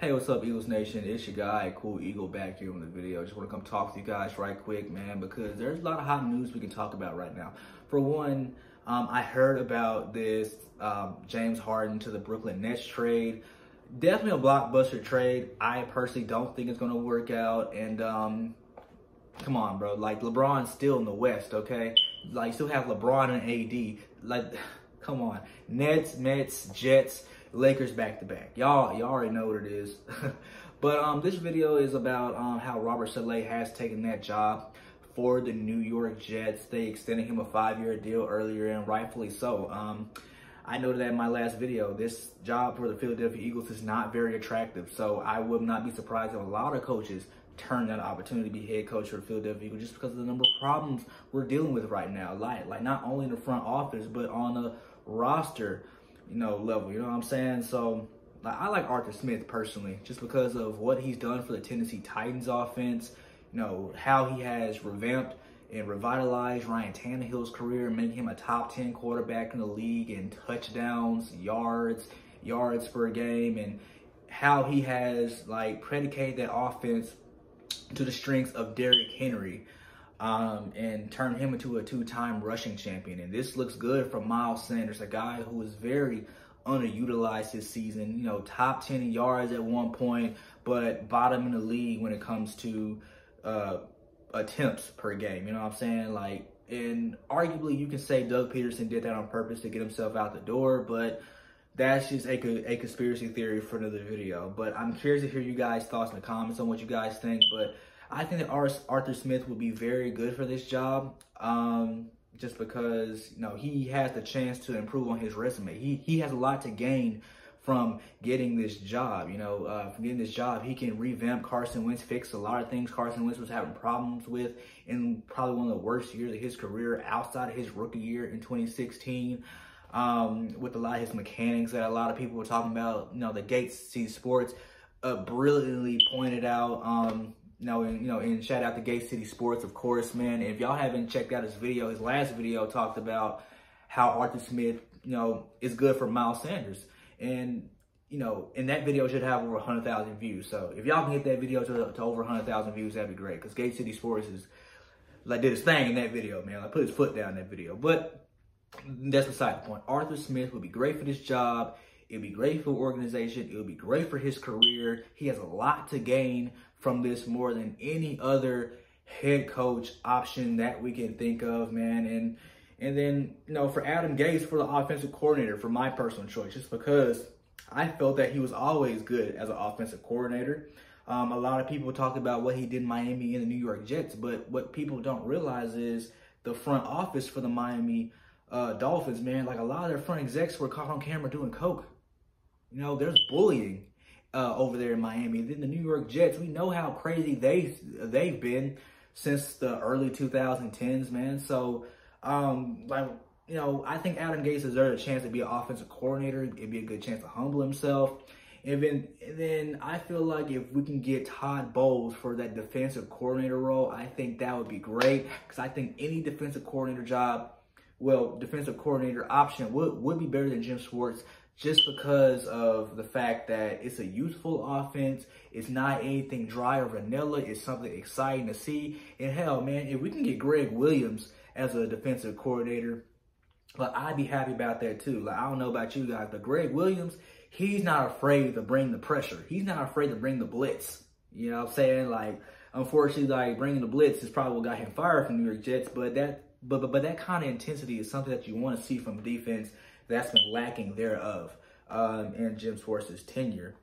Hey, what's up, Eagles Nation? It's your guy, Cool Eagle, back here on the video. Just want to come talk to you guys right quick, man, because there's a lot of hot news we can talk about right now. For one, I heard about this James Harden to the Brooklyn Nets trade. Definitely a blockbuster trade. I personally don't think it's going to work out. And come on, bro. Like, LeBron's still in the West, okay? Like, you still have LeBron and AD. Like, come on. Nets, Mets, Jets, Lakers back-to-back. Y'all already know what it is. But this video is about how Robert Saleh has taken that job for the New York Jets. They extended him a 5-year deal earlier, and rightfully so. I noted that in my last video, this job for the Philadelphia Eagles is not very attractive. So I would not be surprised if a lot of coaches turn that opportunity to be head coach for the Philadelphia Eagles just because of the number of problems we're dealing with right now. Like not only in the front office, but on the roster, level, you know what I'm saying? So I like Arthur Smith personally, just because of what he's done for the Tennessee Titans offense, how he has revamped and revitalized Ryan Tannehill's career, making him a top 10 quarterback in the league in touchdowns, yards per game, and how he has predicated that offense to the strengths of Derrick Henry, and turned him into a 2-time rushing champion. And this looks good for Miles Sanders, a guy who was very underutilized this season. Top 10 in yards at one point, but bottom in the league when it comes to attempts per game. You know what I'm saying? And arguably you can say Doug Peterson did that on purpose to get himself out the door, but that's just a conspiracy theory for another video. But I'm curious to hear you guys' thoughts in the comments on what you guys think. But I think that Arthur Smith would be very good for this job, just because, he has the chance to improve on his resume. He has a lot to gain from getting this job. From getting this job, he can revamp Carson Wentz, fix a lot of things Carson Wentz was having problems with in probably one of the worst years of his career outside of his rookie year in 2016. With a lot of his mechanics that a lot of people were talking about. The Gase Sports brilliantly pointed out, and shout out to Gase City Sports, of course, man. If y'all haven't checked out his video, his last video talked about how Arthur Smith, is good for Miles Sanders. And, in that video should have over 100,000 views. So if y'all can get that video to over 100,000 views, that'd be great. Because Gase City Sports did his thing in that video, man. Put his foot down in that video. But that's beside the point. Arthur Smith would be great for this job. It'd be great for the organization. It would be great for his career. He has a lot to gain from this more than any other head coach option that we can think of, man. And then, for Adam Gase, for the offensive coordinator, for my personal choice, just because I felt that he was always good as an offensive coordinator. A lot of people talk about what he did in Miami and the New York Jets, but what people don't realize is the front office for the Miami Dolphins, man, a lot of their front execs were caught on camera doing coke. There's bullying over there in Miami. Then the New York Jets, we know how crazy they've been since the early 2010s, man. So, I think Adam Gase deserves a chance to be an offensive coordinator. It'd be a good chance to humble himself. And then I feel like if we can get Todd Bowles for that defensive coordinator role, I think that would be great. Because I think any defensive coordinator option would be better than Jim Schwartz, just because of the fact that it's a youthful offense. It's not anything dry or vanilla. It's something exciting to see. And hell, man, if we can get Gregg Williams as a defensive coordinator, I'd be happy about that too. I don't know about you guys, but Gregg Williams, he's not afraid to bring the pressure. He's not afraid to bring the blitz. You know what I'm saying? Unfortunately, bringing the blitz is probably what got him fired from New York Jets, but that kind of intensity is something that you want to see from defense that's been lacking thereof in Jim Schwartz's tenure.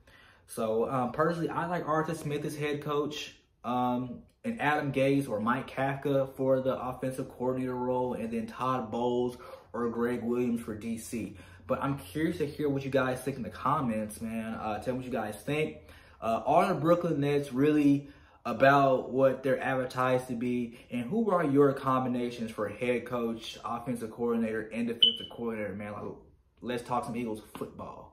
So personally, I like Arthur Smith as head coach, and Adam Gase or Mike Kafka for the offensive coordinator role, and then Todd Bowles or Gregg Williams for DC. But I'm curious to hear what you guys think in the comments, man. Tell me what you guys think. Are the Brooklyn Nets really about what they're advertised to be? And who are your combinations for head coach, offensive coordinator, and defensive coordinator, man? Let's talk some Eagles football.